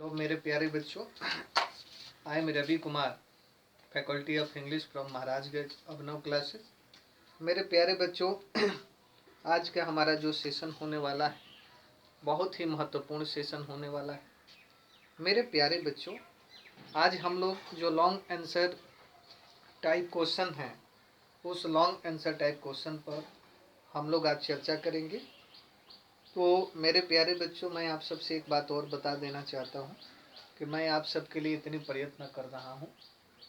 तो मेरे प्यारे बच्चों, I am Ravi Kumar, faculty of English from Maharajganj, Abhinav classes. मेरे प्यारे बच्चों, आज का हमारा जो सेशन होने वाला है बहुत ही महत्वपूर्ण सेशन होने वाला है। मेरे प्यारे बच्चों, आज हम लोग जो लॉन्ग आंसर टाइप क्वेश्चन है उस लॉन्ग आंसर टाइप क्वेश्चन पर हम लोग आज चर्चा करेंगे। तो मेरे प्यारे बच्चों, मैं आप सबसे एक बात और बता देना चाहता हूँ कि मैं आप सबके लिए इतनी प्रयत्न कर रहा हूँ,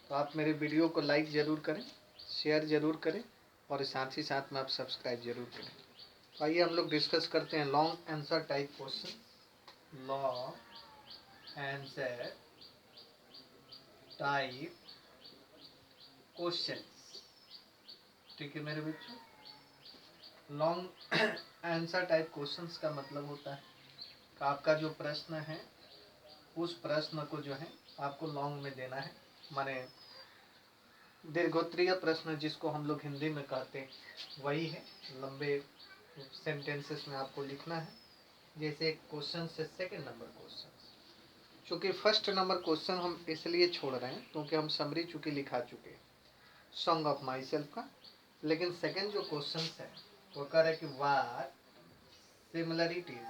तो आप मेरे वीडियो को लाइक ज़रूर करें, शेयर ज़रूर करें और साथ ही साथ में आप सब्सक्राइब ज़रूर करें। तो आइए हम लोग डिस्कस करते हैं long answer type question. Long answer type question, ठीक है मेरे बच्चों। लॉन्ग आंसर टाइप क्वेश्चंस का मतलब होता है कि आपका जो प्रश्न है उस प्रश्न को जो है आपको लॉन्ग में देना है, माने दीर्घोत्तरीय प्रश्न जिसको हम लोग हिंदी में कहते हैं वही है। लंबे सेंटेंसेस में आपको लिखना है, जैसे क्वेश्चन से सेकंड नंबर क्वेश्चन। चूँकि फर्स्ट नंबर क्वेश्चन हम इसलिए छोड़ रहे हैं क्योंकि हम समरी चूँकि लिखा चुके हैं सॉन्ग ऑफ माई सेल्फ का, लेकिन सेकंड जो क्वेश्चन है वो कह रहे कि what similarities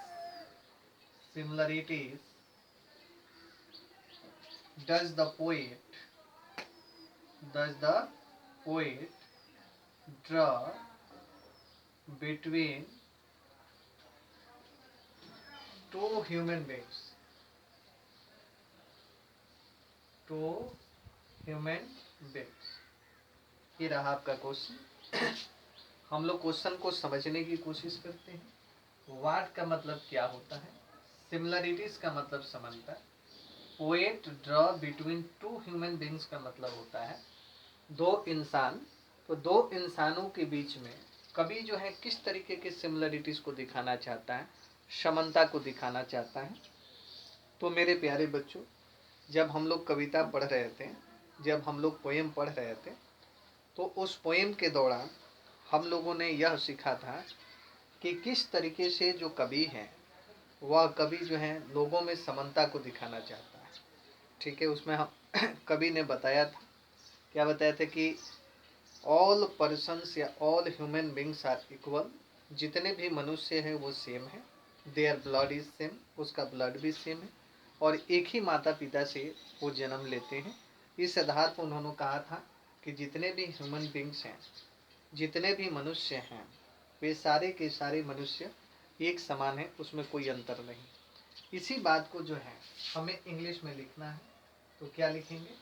does the poet draw between two human beings? ये रहा आपका क्वेश्चन। हम लोग क्वेश्चन को समझने की कोशिश करते हैं। व्हाट का मतलब क्या होता है, सिमिलरिटीज का मतलब समानता, poet draw between two human beings का मतलब होता है दो इंसान। तो दो इंसानों के बीच में कवि जो है किस तरीके के सिमिलरिटीज को दिखाना चाहता है, समानता को दिखाना चाहता है। तो मेरे प्यारे बच्चों, जब हम लोग कविता पढ़ रहे थे, जब हम लोग पोएम पढ़ रहे थे, तो उस पोएम के दौरान हम लोगों ने यह सीखा था कि किस तरीके से जो कवि है वह कवि जो है लोगों में समानता को दिखाना चाहता है। ठीक है, उसमें हम कवि ने बताया था, क्या बताया था कि ऑल पर्सन्स या all human beings are equal. जितने भी मनुष्य हैं वो सेम है, देयर ब्लड इज सेम, उसका ब्लड भी सेम है और एक ही माता पिता से वो जन्म लेते हैं। इस आधार पर उन्होंने कहा था कि जितने भी ह्यूमन बींग्स हैं, जितने भी मनुष्य हैं, वे सारे के सारे मनुष्य एक समान है, उसमें कोई अंतर नहीं। इसी बात को जो है हमें इंग्लिश में लिखना है, तो क्या लिखेंगे?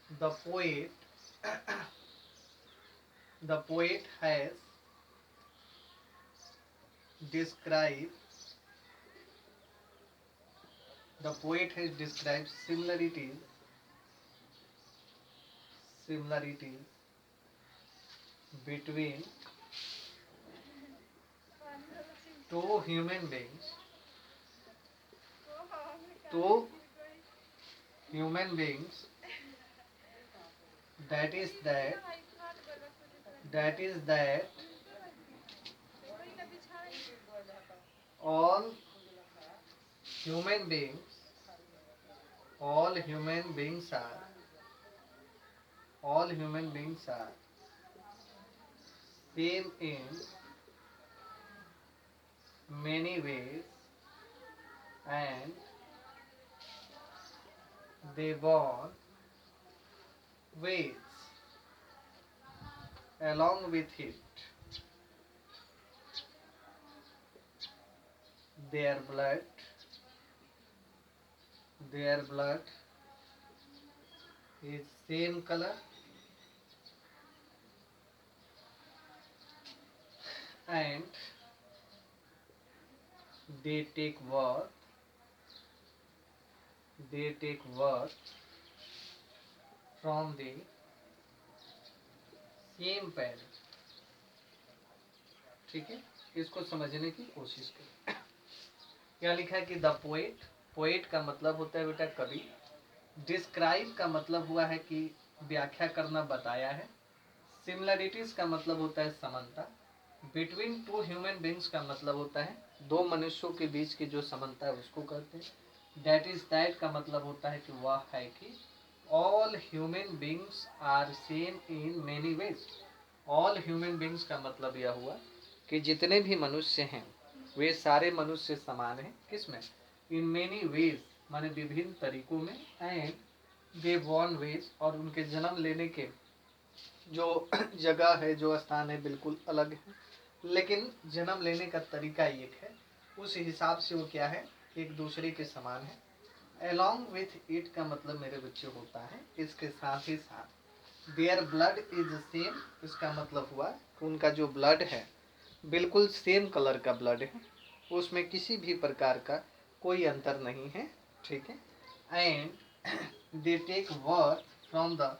The poet has described similarities between two human beings that is that all human beings are same in many ways and they born with along with it their blood is same color and they take birth from the same parent। ठीक है, इसको समझने की कोशिश करें। क्या लिखा है कि द पोएट का मतलब होता है बेटा कवि, डिस्क्राइब का मतलब हुआ है कि व्याख्या करना, बताया है, सिमिलरिटीज का मतलब होता है समानता, बिटवीन टू ह्यूमन बींग्स का मतलब होता है दो मनुष्यों के बीच की जो समानता है उसको कहते हैं, दैट इज दैट का मतलब होता है कि वह है कि all human beings are same in many ways. All human beings का मतलब यह हुआ कि जितने भी मनुष्य हैं वे सारे मनुष्य समान हैं। किसमें? इन मेनी वेज माने विभिन्न तरीकों में, एंड दे बॉर्न वेज और उनके जन्म लेने के जो जगह है, जो स्थान है, बिल्कुल अलग है, लेकिन जन्म लेने का तरीका एक है। उस हिसाब से वो क्या है? एक दूसरे के समान है। along with it का मतलब मेरे बच्चे होता है इसके साथ ही साथ। their blood is same, इसका मतलब हुआ कि उनका जो ब्लड है बिल्कुल सेम कलर का ब्लड है, उसमें किसी भी प्रकार का कोई अंतर नहीं है। ठीक है। And they take birth from the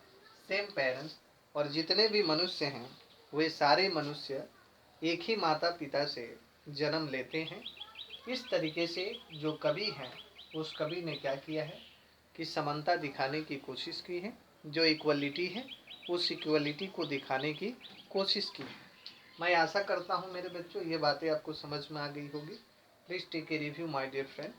same parents, और जितने भी मनुष्य हैं वे सारे मनुष्य एक ही माता पिता से जन्म लेते हैं। इस तरीके से जो कवि है उस कवि ने क्या किया है कि समानता दिखाने की कोशिश की है, जो इक्वलिटी है उस इक्वलिटी को दिखाने की कोशिश की है। मैं आशा करता हूँ मेरे बच्चों ये बातें आपको समझ में आ गई होगी। Please take a review my dear friend.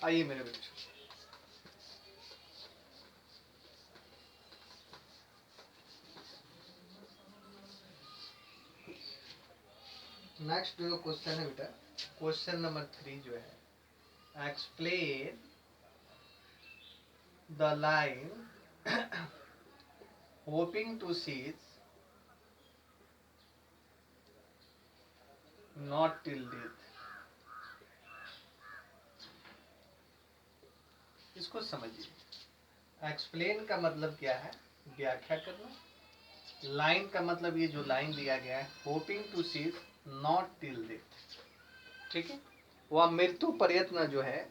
आइए मेरे बच्चों, नेक्स्ट जो क्वेश्चन है बेटा, क्वेश्चन नंबर 3 जो है, explain the line hoping to cease not till death. इसको समझिए। एक्सप्लेन का मतलब क्या है? व्याख्या करना। लाइन का मतलब ये जो लाइन दिया गया है, hoping to cease not till death, ठीक है, वह मृत्यु प्रयत्न जो है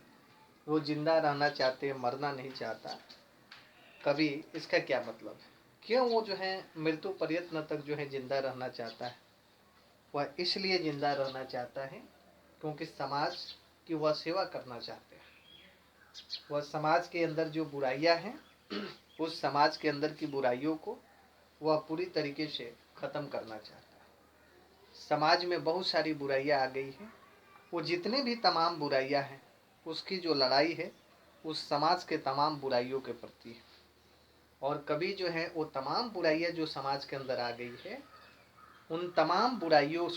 वो जिंदा रहना चाहते हैं, मरना नहीं चाहता कभी। इसका क्या मतलब है? क्यों वो जो है मृत्यु प्रयत्न तक जो है जिंदा रहना चाहता है? वह इसलिए जिंदा रहना चाहता है क्योंकि समाज की वह सेवा करना चाहते हैं। वह समाज के अंदर जो बुराइयां हैं उस समाज के अंदर की बुराइयों को वह पूरी तरीके से खत्म करना चाहता है। समाज में बहुत सारी बुराइयां आ गई हैं, वो जितने भी तमाम बुराइयां हैं उसकी जो लड़ाई है उस समाज के तमाम बुराइयों के प्रति है। और कभी जो है वो तमाम बुराइयां जो समाज के अंदर आ गई है उन तमाम बुराइयों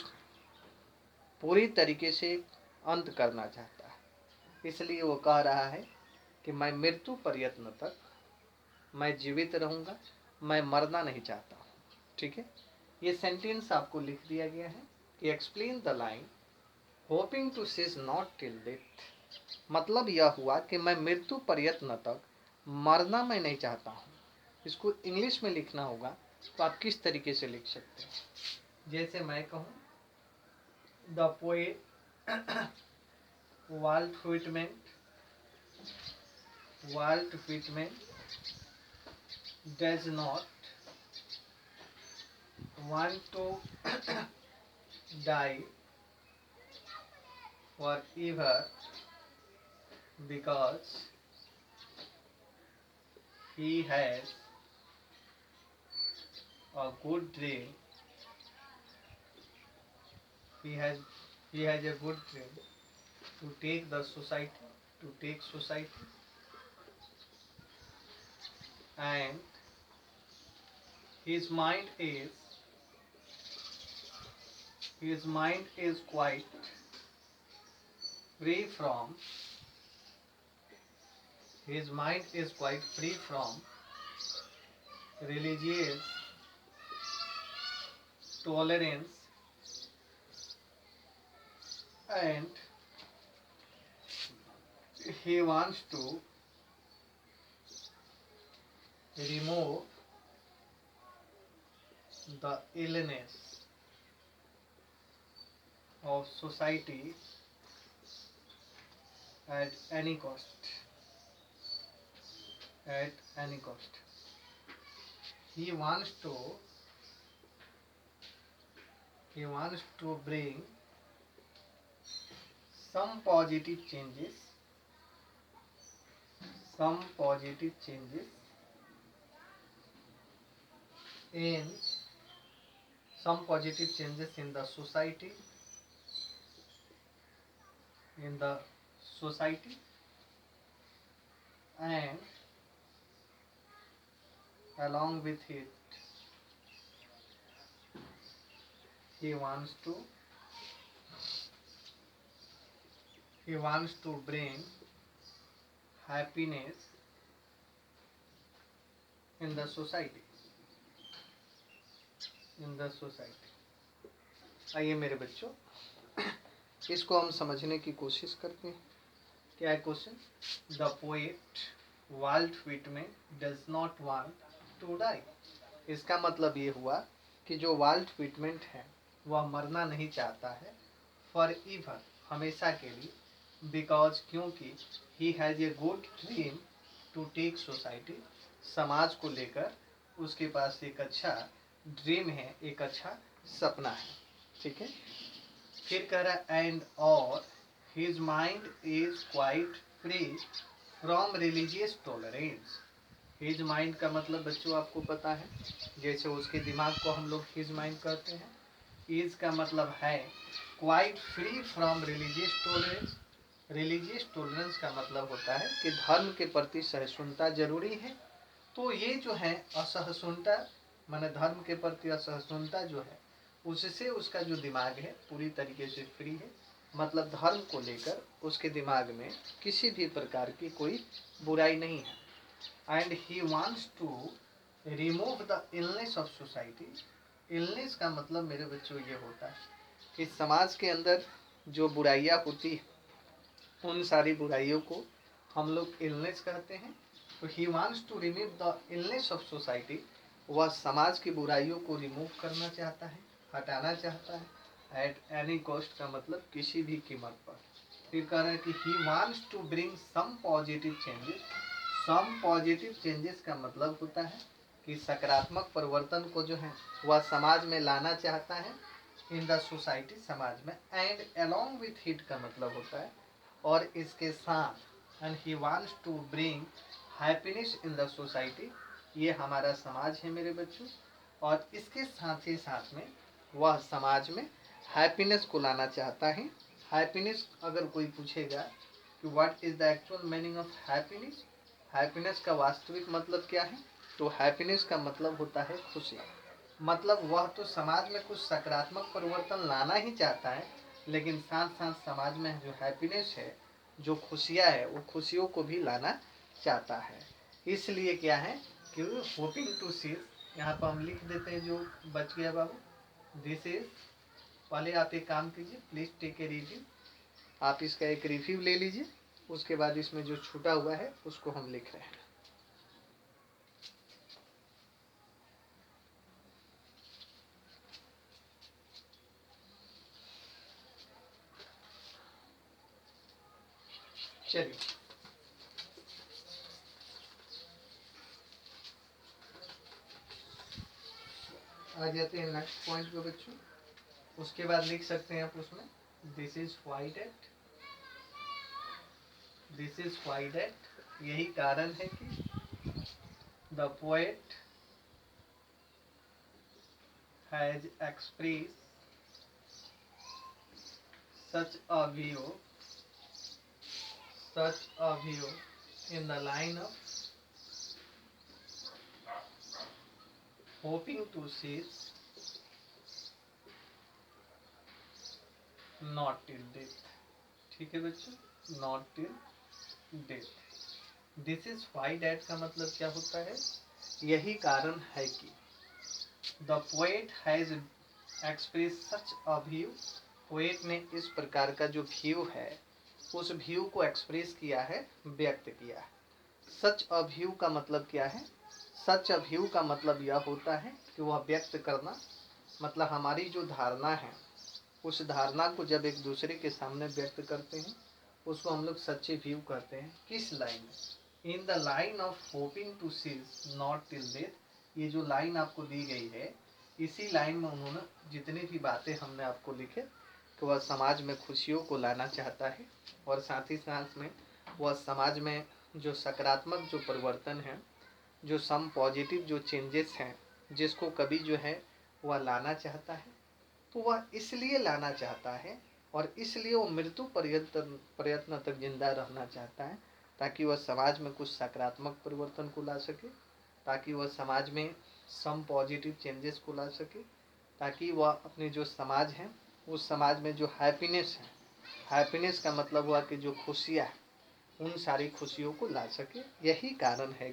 पूरी तरीके से अंत करना चाहता है। इसलिए वो कह रहा है कि मैं मृत्यु प्रयत्न तक मैं जीवित रहूंगा, मैं मरना नहीं चाहता हूँ। ठीक है, ये सेंटेंस आपको लिख दिया गया है कि explain the line hoping to cease not till death. मतलब यह हुआ कि मैं मृत्यु प्रयत्न तक मरना मैं नहीं चाहता हूँ। इसको इंग्लिश में लिखना होगा तो आप किस तरीके से लिख सकते हैं? जैसे मैं कहूँ, the poet Walt Whitman does not want to die forever because he has a good dream. He has a good dream to take the society, to take society, and his mind is quite free from religious tolerance, and he wants to remove the illness of society at any cost. He wants to bring some positive changes some positive changes in some positive changes in the society and along with it he wants to bring happiness in the society. आइए मेरे बच्चों, इसको हम समझने की कोशिश करते हैं। क्या है question? The poet Walt Whitman does not want to die. इसका मतलब ये हुआ कि जो वाल्ट व्हिटमैन है वह मरना नहीं चाहता है, फॉर एवर, हमेशा के लिए, बिकॉज, क्योंकि he has a good dream to take society, समाज को लेकर उसके पास एक अच्छा ड्रीम है, एक अच्छा सपना है। ठीक है, फिर कह रहा एंड और his mind is quite free from religious tolerance. His mind का मतलब बच्चों आपको पता है, जैसे उसके दिमाग को हम लोग हिज माइंड कहते हैं। इज का मतलब है quite free from religious tolerance. Religious tolerance का मतलब होता है कि धर्म के प्रति सहिष्णुता जरूरी है। तो ये जो है असहिष्णुता, माने धर्म के प्रति असहिष्णुता जो है, उससे उसका जो दिमाग है पूरी तरीके से फ्री है। मतलब धर्म को लेकर उसके दिमाग में किसी भी प्रकार की कोई बुराई नहीं है। And he wants to remove the illness of society. Illness का मतलब मेरे बच्चों ये होता है कि समाज के अंदर जो बुराइयां होती है, उन सारी बुराइयों को हम लोग इलनेस कहते हैं। तो he wants to remove the illness of society. वह समाज की बुराइयों को रिमूव करना चाहता है, हटाना चाहता है, एट एनी कॉस्ट का मतलब किसी भी कीमत पर। फिर कह रहा है कि he wants to bring some positive changes. Some positive changes का मतलब होता है कि सकारात्मक परिवर्तन को जो है वह समाज में लाना चाहता है, इन द सोसाइटी, समाज में। एंड अलोंग विथ इट का मतलब होता है और इसके साथ, and he wants to bring happiness in the society. ये हमारा समाज है मेरे बच्चों, और इसके साथ ही साथ में वह समाज में हैप्पीनेस को लाना चाहता है। हैप्पीनेस अगर कोई पूछेगा कि what is the actual meaning of happiness, happiness का वास्तविक मतलब क्या है, तो हैप्पीनेस का मतलब होता है खुशी। मतलब वह तो समाज में कुछ सकारात्मक परिवर्तन लाना ही चाहता है, लेकिन साथ साथ समाज में जो हैप्पीनेस है, जो खुशियाँ है, वो खुशियों को भी लाना चाहता है। इसलिए क्या है कि होपिंग टू सी, यहाँ पर हम लिख देते हैं जो बच गया बाबू, दिस इज। पहले आप एक काम कीजिए, प्लीज टेक ए रिव्यू। आप इसका एक रिव्यू ले लीजिए, उसके बाद इसमें जो छूटा हुआ है उसको हम लिख रहे हैं। चलिए आ जाते हैं नेक्स्ट पॉइंट पे बच्चों। उसके बाद लिख सकते हैं आप उसमें, this is why that, this is why that. यही कारण है कि the poet has express such a view in the line of hoping to cease not till death। ठीक है बच्चों, not till death। This is why that का मतलब क्या होता है, यही कारण है कि the poet has express such a view. Poet ने इस प्रकार का जो व्यू है, उस व्यू को एक्सप्रेस किया है, व्यक्त किया है। सच अ व्यू का मतलब क्या है, सच अ व्यू का मतलब यह होता है कि वह व्यक्त करना, मतलब हमारी जो धारणा है, उस धारणा को जब एक दूसरे के सामने व्यक्त करते हैं, उसको हम लोग सच्चे व्यू कहते हैं। किस लाइन में, in the line of hoping to cease not till death. ये जो लाइन आपको दी गई है, इसी लाइन में उन्होंने जितनी भी बातें हमने आपको लिखे, तो वह समाज में खुशियों को लाना चाहता है, और साथ ही साथ में वह समाज में जो सकारात्मक जो परिवर्तन है, जो सम पॉजिटिव जो चेंजेस हैं, जिसको कभी जो है वह लाना चाहता है, तो वह इसलिए लाना चाहता है और इसलिए वो मृत्यु प्रयत्न तक जिंदा रहना चाहता है, ताकि वह समाज में कुछ सकारात्मक परिवर्तन को ला सके, ताकि वह समाज में सम पॉजिटिव चेंजेस को ला सके, ताकि वह अपने जो समाज है उस समाज में जो हैप्पीनेस है, हैप्पीनेस का मतलब हुआ कि जो खुशियाँ हैं उन सारी खुशियों को ला सके। यही कारण है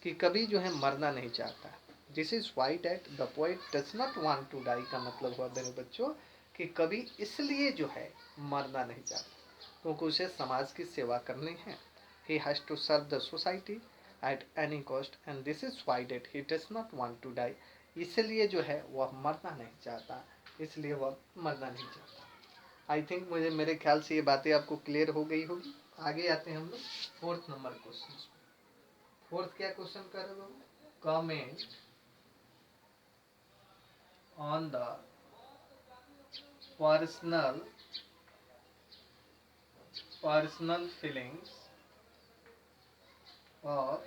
कि कभी जो है मरना नहीं चाहता। This is why that the poet does not want to die का मतलब हुआ मेरे बच्चों कि कभी इसलिए जो है मरना नहीं चाहता, क्योंकि उसे समाज की सेवा करनी है। He has to serve the society at any cost and this is why that he does not want to die. इसलिए जो है वह मरना नहीं चाहता, इसलिए वह मरना नहीं चाहता। आई थिंक मुझे मेरे ख्याल से ये बातें आपको क्लियर हो गई होगी। आगे आते हैं हम लोग फोर्थ नंबर क्वेश्चन पे। फोर्थ क्या क्वेश्चन कर रहे हो? Comment on the personal feelings of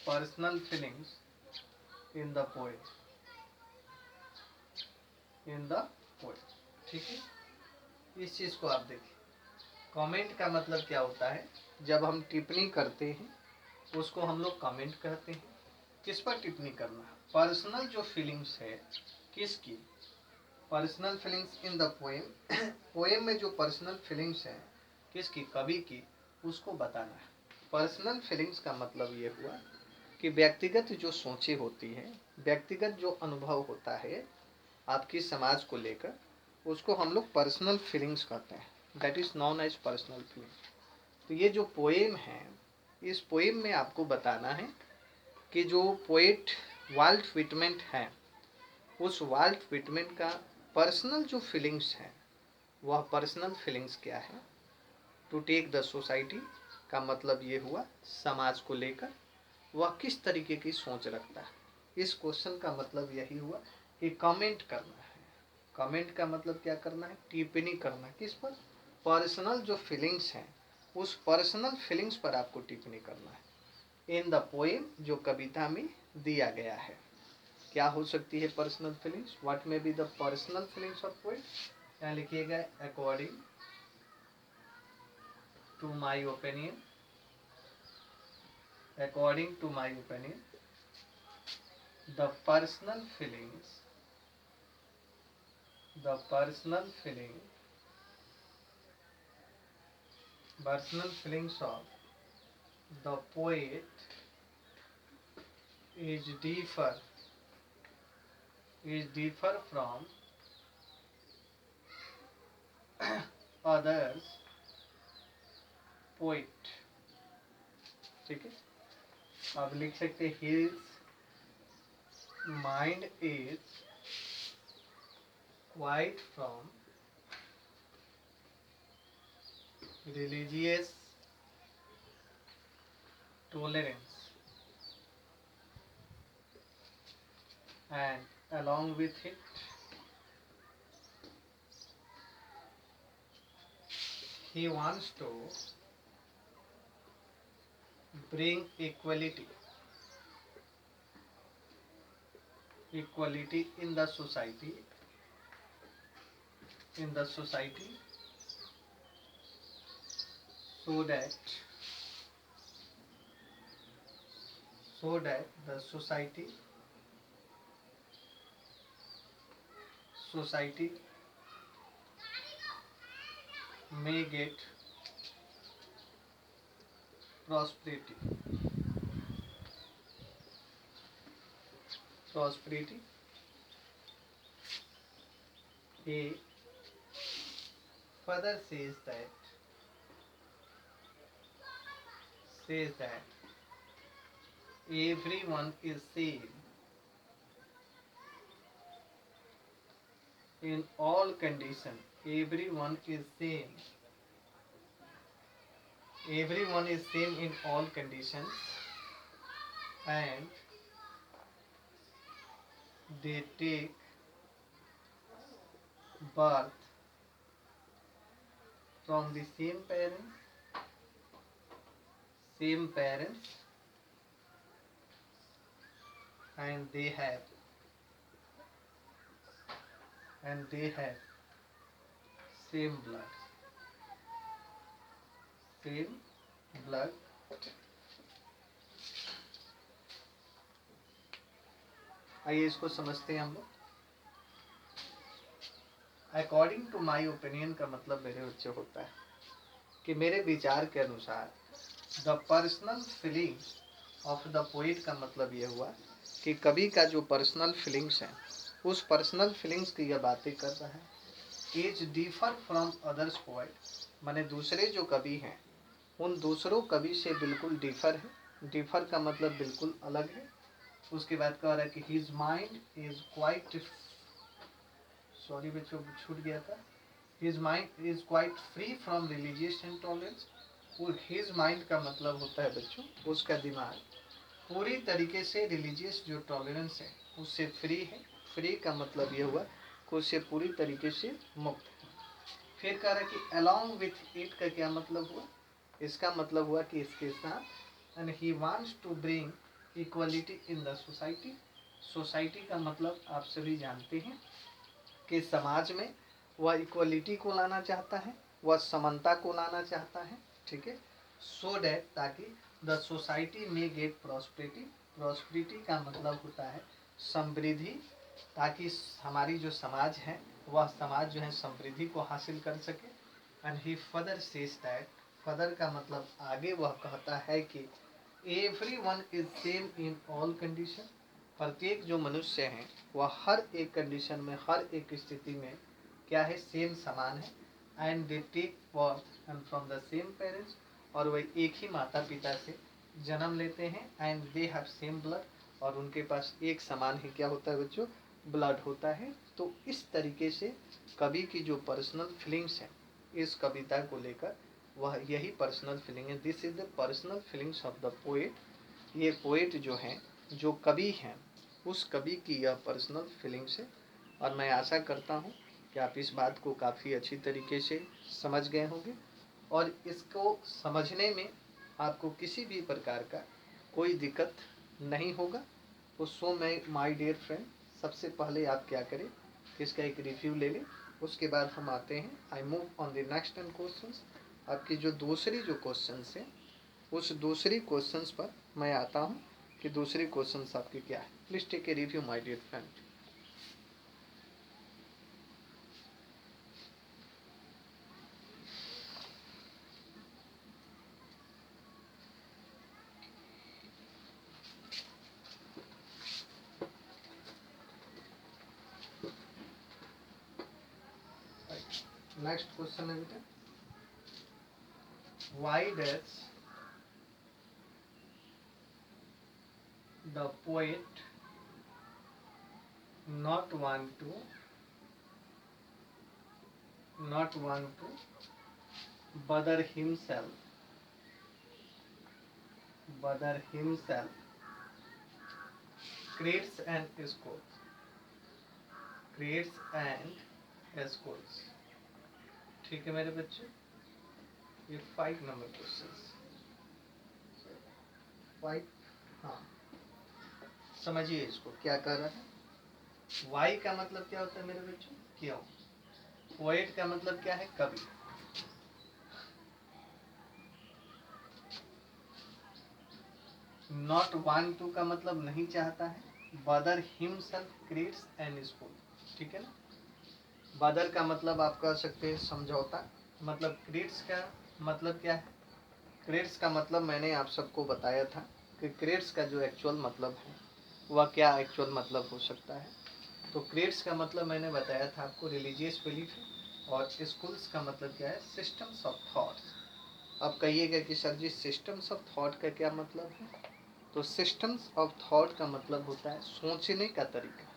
personal feelings in the poem, in the poem. ठीक है, इस चीज को आप देखिए। कमेंट का मतलब क्या होता है? जब हम टिप्पणी करते हैं उसको हम लोग कमेंट कहते हैं। किस पर टिप्पणी करना? पर्सनल जो फीलिंग्स है, किसकी? Personal feelings in the poem. Poem में जो पर्सनल फीलिंग्स है किसकी? कवि की, उसको बताना है। पर्सनल फीलिंग्स का मतलब ये हुआ कि व्यक्तिगत जो सोचें होती हैं, व्यक्तिगत जो अनुभव होता है आपकी समाज को लेकर, उसको हम लोग पर्सनल फीलिंग्स कहते हैं। That is known as personal feelings. तो ये जो पोएम है, इस पोएम में आपको बताना है कि जो पोएट वाल्ट व्हिटमैन है, उस वाल्ट व्हिटमैन का पर्सनल जो फीलिंग्स है, वह पर्सनल फीलिंग्स क्या है। टू टेक द सोसाइटी का मतलब ये हुआ समाज को लेकर वह किस तरीके की सोच रखता है। इस क्वेश्चन का मतलब यही हुआ कि कमेंट करना है। कमेंट का मतलब क्या करना है? टिप्पणी करना। किस पर? पर्सनल जो फीलिंग्स हैं, उस पर्सनल फीलिंग्स पर आपको टिप्पणी करना है इन द पोएम, जो कविता में दिया गया है। क्या हो सकती है personal feelings? What may be the personal feelings of poet? यहाँ लिखिएगा according to my opinion, according to my opinion the personal feelings, the personal feelings of the poet is differ from others poet। ठीक है, आप लिख सकते his mind is quite from religious tolerance and along with it he wants to bring equality in the society, so that the society may get prosperity he further says that everyone is same in all conditions, everyone is same in all conditions, and they take birth from the same parents, same parents and they have same blood, same blood. आइए इसको समझते हैं हम लोग। According to my opinion का मतलब मेरे बच्चे होता है कि मेरे विचार के अनुसार the personal feeling of the poet का मतलब ये हुआ कि कवि का जो पर्सनल फीलिंग्स है, उस पर्सनल फीलिंग्स की यह बातें कर रहा है। Is differ from others poet, माने दूसरे जो कवि हैं उन दूसरों कवि से बिल्कुल डिफर है। डिफर का मतलब बिल्कुल अलग है। उसके बाद कह रहा है कि his mind is quite, sorry बच्चों छूट गया था, his mind is quite free from religious intolerance. और हिज माइंड का मतलब होता है बच्चों उसका दिमाग पूरी तरीके से रिलीजियस जो टॉलरेंस है उससे फ्री है। फ्री का मतलब यह हुआ कि उससे पूरी तरीके से मुक्त है। फिर कह रहा है कि अलॉन्ग विथ इट का क्या मतलब हुआ, इसका मतलब हुआ कि इसके साथ, and he wants to bring equality in the society. Society का मतलब आप सभी जानते हैं कि समाज में वह इक्वलिटी को लाना चाहता है, वह समानता को लाना चाहता है, ठीक है। सो डैट, ताकि द सोसाइटी में गेट प्रॉस्पेरिटी। प्रॉस्पेरिटी का मतलब होता है समृद्धि, ताकि हमारी जो समाज है वह समाज जो है समृद्धि को हासिल कर सके। And he further says that, further का मतलब आगे वह कहता है कि everyone is same in all condition, प्रत्येक जो मनुष्य हैं वह हर एक कंडीशन में, हर एक स्थिति में क्या है, सेम समान है। And they take birth and from the same parents, और वह एक ही माता पिता से जन्म लेते हैं। And they have same blood, और उनके पास एक समान ही क्या होता है बच्चों, ब्लड होता है। तो इस तरीके से कवि की जो पर्सनल फीलिंग्स है इस कविता को लेकर, वह यही पर्सनल फीलिंग है। This is the personal feelings of the poet. ये पोएट जो हैं, जो कवि हैं, उस कवि की यह पर्सनल फीलिंग्स है। और मैं आशा करता हूँ कि आप इस बात को काफ़ी अच्छी तरीके से समझ गए होंगे और इसको समझने में आपको किसी भी प्रकार का कोई दिक्कत नहीं होगा। तो सो माय डियर फ्रेंड, सबसे पहले आप क्या करें कि इसका एक रिव्यू ले लें। उसके बाद हम आते हैं, I move on the next 10 questions. आपकी जो दूसरी जो क्वेश्चंस हैं उस दूसरी क्वेश्चंस पर मैं आता हूँ कि दूसरी क्वेश्चंस आपके क्या है। Please take a review my dear friend. Next question है बेटा, why does the poet not want to bother himself creates and schools। ठीक है मेरे बच्चे, ये 5 नंबर क्वेश्चन 5। हाँ, समझिए इसको क्या कर रहा है। वाई का मतलब क्या होता है मेरे बच्चों, क्यों। पोएट का मतलब क्या है, कवि। नॉट वांट टू का मतलब नहीं चाहता है। बदर हिमसेल्फ क्रिएट्स एन स्कूल, ठीक है ना। बदर का मतलब आप कह सकते हैं समझौता, मतलब क्रिएट्स का मतलब क्या है। क्रिएट्स का मतलब मैंने आप सबको बताया था कि क्रिएट्स का जो एक्चुअल मतलब है वह क्या एक्चुअल मतलब हो सकता है। तो क्रिएट्स का मतलब मैंने बताया था आपको, रिलीजियस बिलीफ है। और स्कूल्स का मतलब क्या है, सिस्टम्स ऑफ थॉट्स। अब कहिएगा कि sir ji systems of thought का क्या मतलब है। तो सिस्टम्स ऑफ थॉट का मतलब होता है सोचने का तरीका।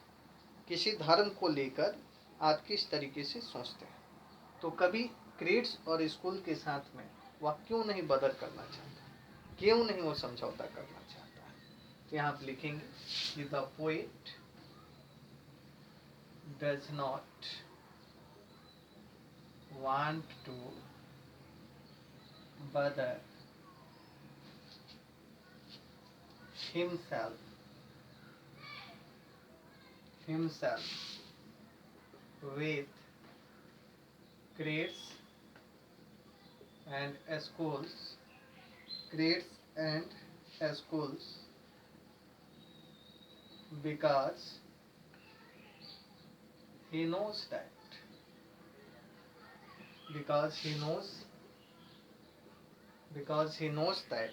किसी धर्म को लेकर आप किस तरीके से सोचते हैं। तो कभी क्रिएट्स और स्कूल के साथ में वह क्यों नहीं बदल करना चाहता, क्यों नहीं वो समझौता करना चाहता है। तो यहाँ आप लिखेंगे कि the poet does not want to bother himself with grades and schools because he knows that because he knows that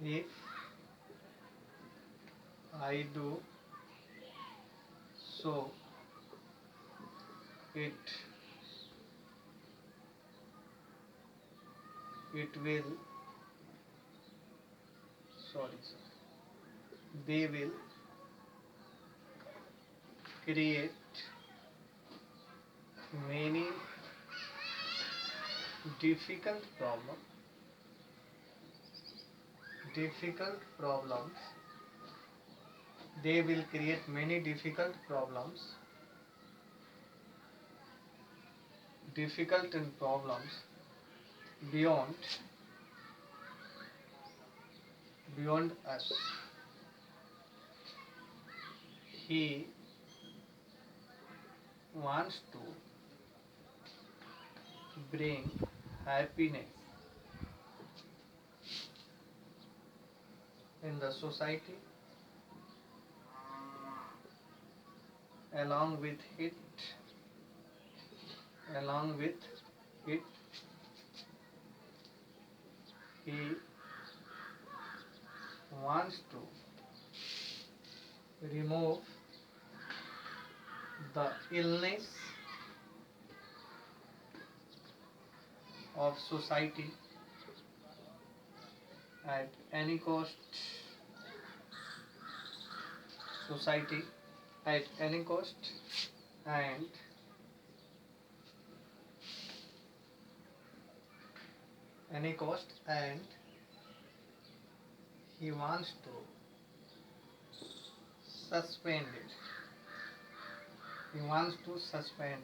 if I do so, it will they will create many difficult problems they will create many difficult problems beyond us. He wants to bring happiness in the society. Along with it, he wants to remove the illness of society at any cost. And he wants to suspend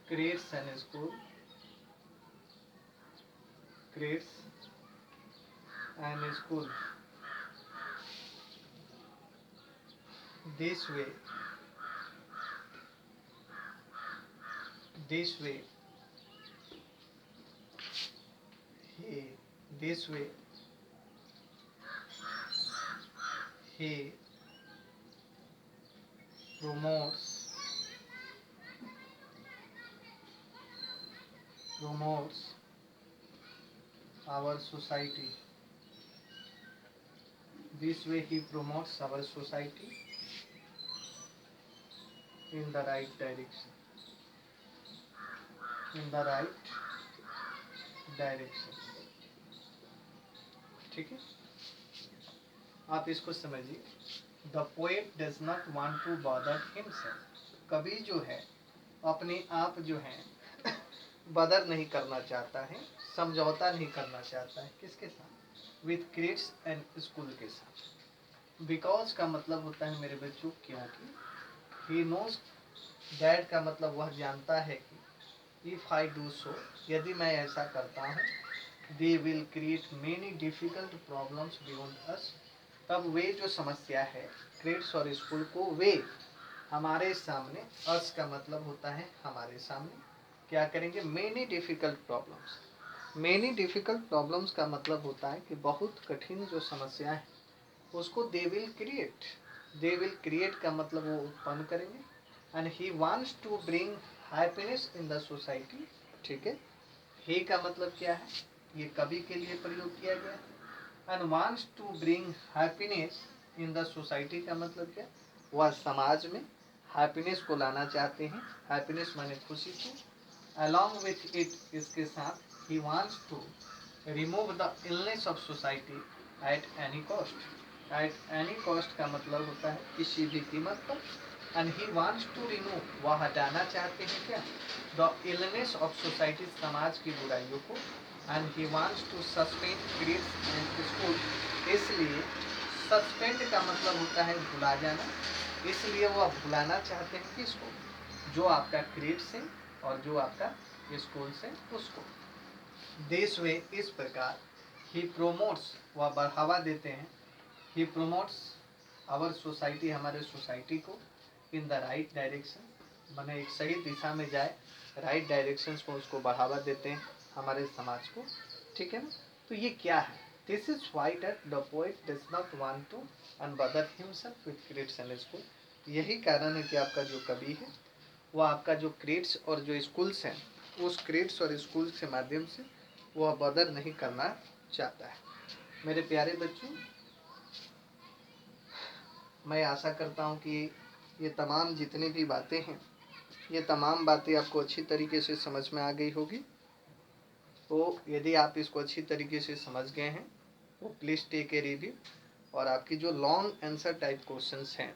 grades and school. This way he promotes our society. This way he promotes our society in the right direction. ठीक है, आप इसको समझिए. The poet does not want to bother himself. कवि जो है अपने आप जो है बदर नहीं करना चाहता है, समझौता नहीं करना चाहता है. किसके साथ? विथ ग्रेड्स एंड स्कूल के साथ. बिकॉज का मतलब होता है मेरे बच्चों क्योंकि. ही नोज दैट का मतलब वह जानता है कि इफ आई डू सो, यदि मैं ऐसा करता हूँ, they will create many difficult problems beyond अस. तब वे जो समस्या है ग्रेड्स और स्कूल को वे हमारे सामने, अस का मतलब होता है हमारे सामने, क्या करेंगे? मेनी डिफिकल्ट प्रॉब्लम्स का मतलब होता है कि बहुत कठिन जो समस्या है उसको दे विल क्रिएट का मतलब वो उत्पन्न करेंगे. And he wants to bring happiness in the society. ठीक है, ही का मतलब क्या है? ये कवि के लिए प्रयोग किया गया है. And wants to bring happiness in the society का मतलब क्या? वह समाज में हैप्पीनेस को लाना चाहते हैं. हैप्पीनेस माने खुशी को. अलॉन्ग विथ इट, इसके साथ, he wants to remove the illness of society at any cost. At any cost का मतलब होता है किसी भी कीमत पर. And he wants to remove, वह हटाना चाहते हैं क्या? द इलनेस ऑफ सोसाइटी, समाज की बुराइयों को. And he wants to suspend grades and school. इसलिए सस्पेंड का मतलब होता है भुला जाना. इसलिए वह भुलाना चाहते हैं किसको? जो आपका ग्रेड्स है और जो आपका स्कूल से, उसको. देश वे इस प्रकार ही प्रोमोट्स व बढ़ावा देते हैं, ही प्रोमोट्स आवर सोसाइटी, हमारे सोसाइटी को इन द राइट डायरेक्शन, माने एक सही दिशा में जाए, राइट डायरेक्शंस को उसको बढ़ावा देते हैं हमारे समाज को, ठीक है ना। तो ये क्या है, this is why that the poet does not want to unbother himself with creeds and school. यही कारण है कि आपका जो कवि है वो आपका जो क्रेड्स और जो स्कूल्स हैं, उस क्रेड्स और स्कूल्स के माध्यम से वो बदर नहीं करना चाहता है। मेरे प्यारे बच्चों, मैं आशा करता हूँ कि ये तमाम जितनी भी बातें हैं, ये तमाम बातें आपको अच्छी तरीके से समझ में आ गई होगी। तो यदि आप इसको अच्छी तरीके से समझ गए हैं तो प्लीज़ टेक ए रिव्यू। और आपकी जो लॉन्ग आंसर टाइप क्वेश्चंस हैं,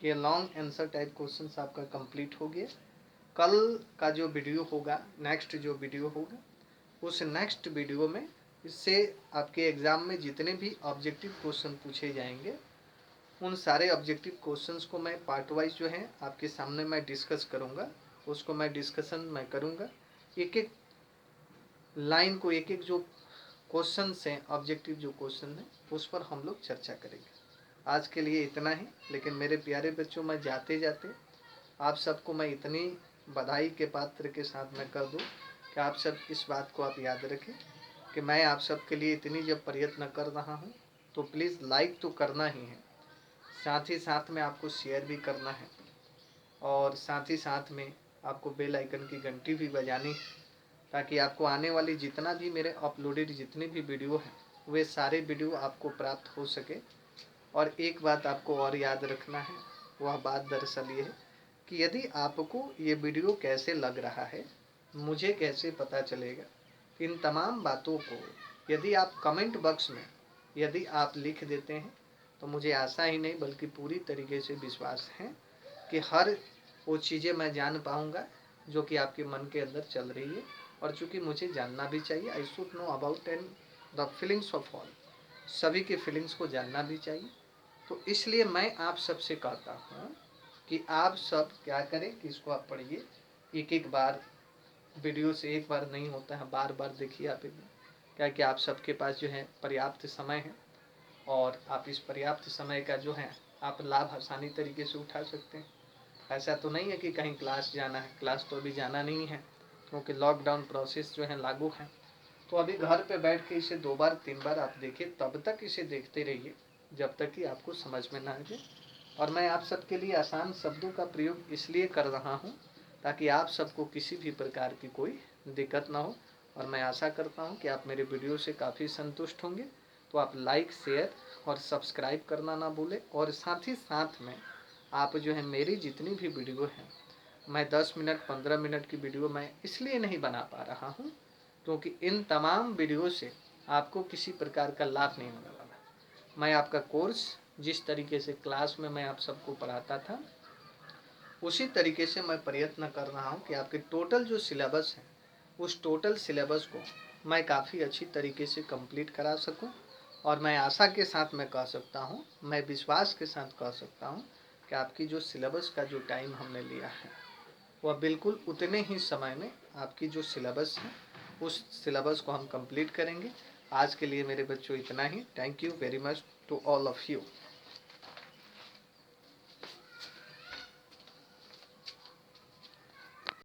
ये लॉन्ग आंसर टाइप क्वेश्चंस आपका कंप्लीट हो गया। कल का जो वीडियो होगा, नेक्स्ट जो वीडियो होगा, उस नेक्स्ट वीडियो में इससे आपके एग्ज़ाम में जितने भी ऑब्जेक्टिव क्वेश्चन पूछे जाएंगे, उन सारे ऑब्जेक्टिव क्वेश्चंस को मैं पार्ट वाइज जो है आपके सामने मैं डिस्कस करूँगा, उसको मैं डिस्कशन मैं करूँगा। एक एक लाइन को, एक एक जो क्वेश्चन हैं, ऑब्जेक्टिव जो क्वेश्चन है, उस पर हम लोग चर्चा करेंगे। आज के लिए इतना ही। लेकिन मेरे प्यारे बच्चों, मैं जाते जाते आप सबको मैं इतनी बधाई के पात्र के साथ मैं कर दूं कि आप सब इस बात को आप याद रखें कि मैं आप सब के लिए इतनी जब प्रयत्न कर रहा हूं तो प्लीज़ लाइक तो करना ही है, साथ ही साथ में आपको शेयर भी करना है, और साथ ही साथ में आपको बेल आइकन की घंटी भी बजानी है, ताकि आपको आने वाली जितना भी मेरे अपलोडेड जितने भी वीडियो हैं, वे सारे वीडियो आपको प्राप्त हो सके। और एक बात आपको और याद रखना है, वह बात दरअसल ये है कि यदि आपको ये वीडियो कैसे लग रहा है, मुझे कैसे पता चलेगा। इन तमाम बातों को यदि आप कमेंट बॉक्स में यदि आप लिख देते हैं तो मुझे आशा ही नहीं बल्कि पूरी तरीके से विश्वास है कि हर वो चीज़ें मैं जान पाऊँगा जो कि आपके मन के अंदर चल रही है। और चूँकि मुझे जानना भी चाहिए, I should know about and the feelings of all, सभी के फीलिंग्स को जानना भी चाहिए। तो इसलिए मैं आप सबसे कहता हूँ कि आप सब क्या करें कि इसको आप पढ़िए, एक एक बार वीडियो से एक बार नहीं होता है, बार बार देखिए आप एक बार, क्या कि आप सबके पास जो है पर्याप्त समय है, और आप इस पर्याप्त समय का जो है आप लाभ आसानी तरीके से उठा सकते हैं। ऐसा तो नहीं है कि कहीं क्लास जाना है, क्लास तो अभी जाना नहीं है क्योंकि लॉकडाउन प्रोसेस जो है लागू है। तो अभी घर पे बैठ के इसे 2 बार 3 बार आप देखिए, तब तक इसे देखते रहिए जब तक कि आपको समझ में ना आ जाए। और मैं आप सबके लिए आसान शब्दों का प्रयोग इसलिए कर रहा हूँ ताकि आप सबको किसी भी प्रकार की कोई दिक्कत ना हो। और मैं आशा करता हूँ कि आप मेरे वीडियो से काफ़ी संतुष्ट होंगे। तो आप लाइक, शेयर और सब्सक्राइब करना ना भूलें। और साथ ही साथ में आप जो है मेरी जितनी भी वीडियो हैं, मैं 10 मिनट 15 मिनट की वीडियो मैं इसलिए नहीं बना पा रहा हूँ क्योंकि इन तमाम वीडियो से आपको किसी प्रकार का लाभ नहीं होने वाला। मैं आपका कोर्स जिस तरीके से क्लास में मैं आप सबको पढ़ाता था, उसी तरीके से मैं प्रयत्न कर रहा हूँ कि आपके टोटल जो सिलेबस है, उस टोटल सिलेबस को मैं काफ़ी अच्छी तरीके से कंप्लीट करा सकूँ। और मैं आशा के साथ मैं कह सकता हूँ, मैं विश्वास के साथ कह सकता हूँ कि आपकी जो सिलेबस का जो टाइम हमने लिया है, वह बिल्कुल उतने ही समय में आपकी जो सिलेबस है, उस सिलेबस को हम कंप्लीट करेंगे। आज के लिए मेरे बच्चों इतना ही। Thank you very much to all of you.